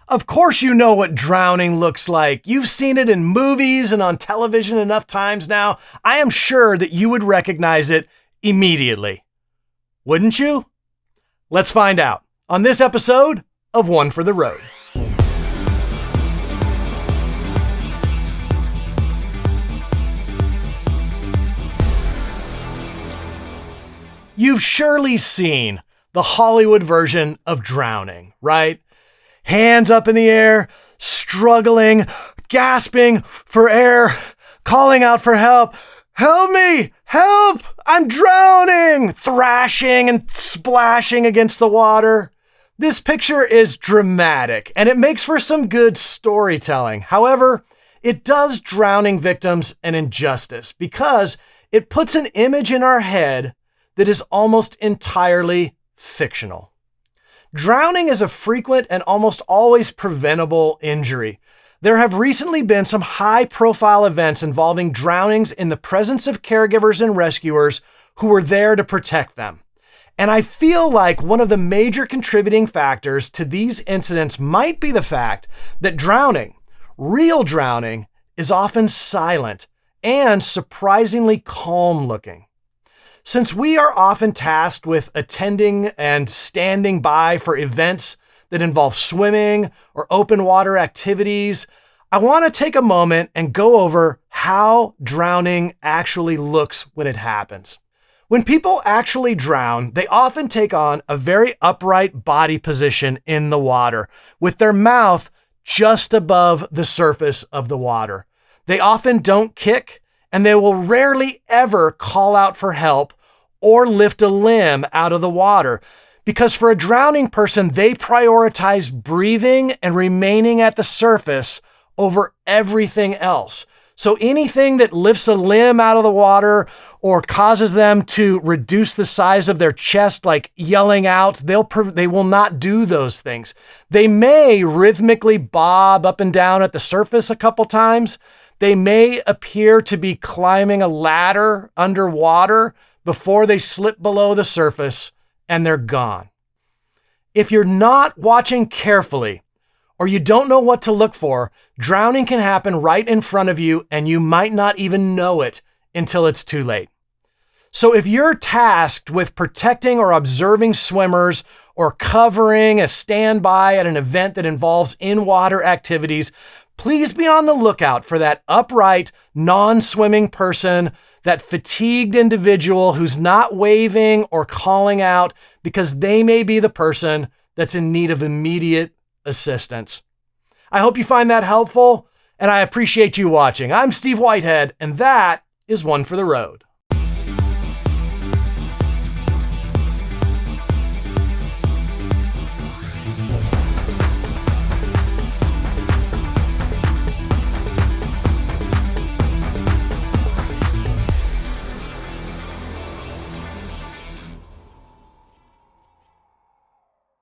Of course you know what drowning looks like. You've seen it in movies and on television enough times now. I am sure that you would recognize it immediately. Wouldn't you? Let's find out on this episode of One for the Road. You've surely seen the Hollywood version of drowning, right? Hands up in the air, struggling, gasping for air, calling out for help. Help me! Help! I'm drowning! Thrashing and splashing against the water. This picture is dramatic and it makes for some good storytelling. However, it does drowning victims an injustice because it puts an image in our head that is almost entirely fictional. Drowning is a frequent and almost always preventable injury. There have recently been some high-profile events involving drownings in the presence of caregivers and rescuers who were there to protect them. And I feel like one of the major contributing factors to these incidents might be the fact that drowning, real drowning, is often silent and surprisingly calm-looking. Since we are often tasked with attending and standing by for events that involve swimming or open water activities, I want to take a moment and go over how drowning actually looks when it happens. When people actually drown, they often take on a very upright body position in the water, with their mouth just above the surface of the water. They often don't kick, and they will rarely ever call out for help or lift a limb out of the water. Because for a drowning person, they prioritize breathing and remaining at the surface over everything else. So anything that lifts a limb out of the water or causes them to reduce the size of their chest, like yelling out, they will not do those things. They may rhythmically bob up and down at the surface a couple times. They may appear to be climbing a ladder underwater before they slip below the surface and they're gone. If you're not watching carefully or you don't know what to look for, drowning can happen right in front of you and you might not even know it until it's too late. So if you're tasked with protecting or observing swimmers or covering a standby at an event that involves in-water activities, please be on the lookout for that upright, non-swimming person, that fatigued individual who's not waving or calling out because they may be the person that's in need of immediate assistance. I hope you find that helpful, and I appreciate you watching. I'm Steve Whitehead, and that is One for the Road.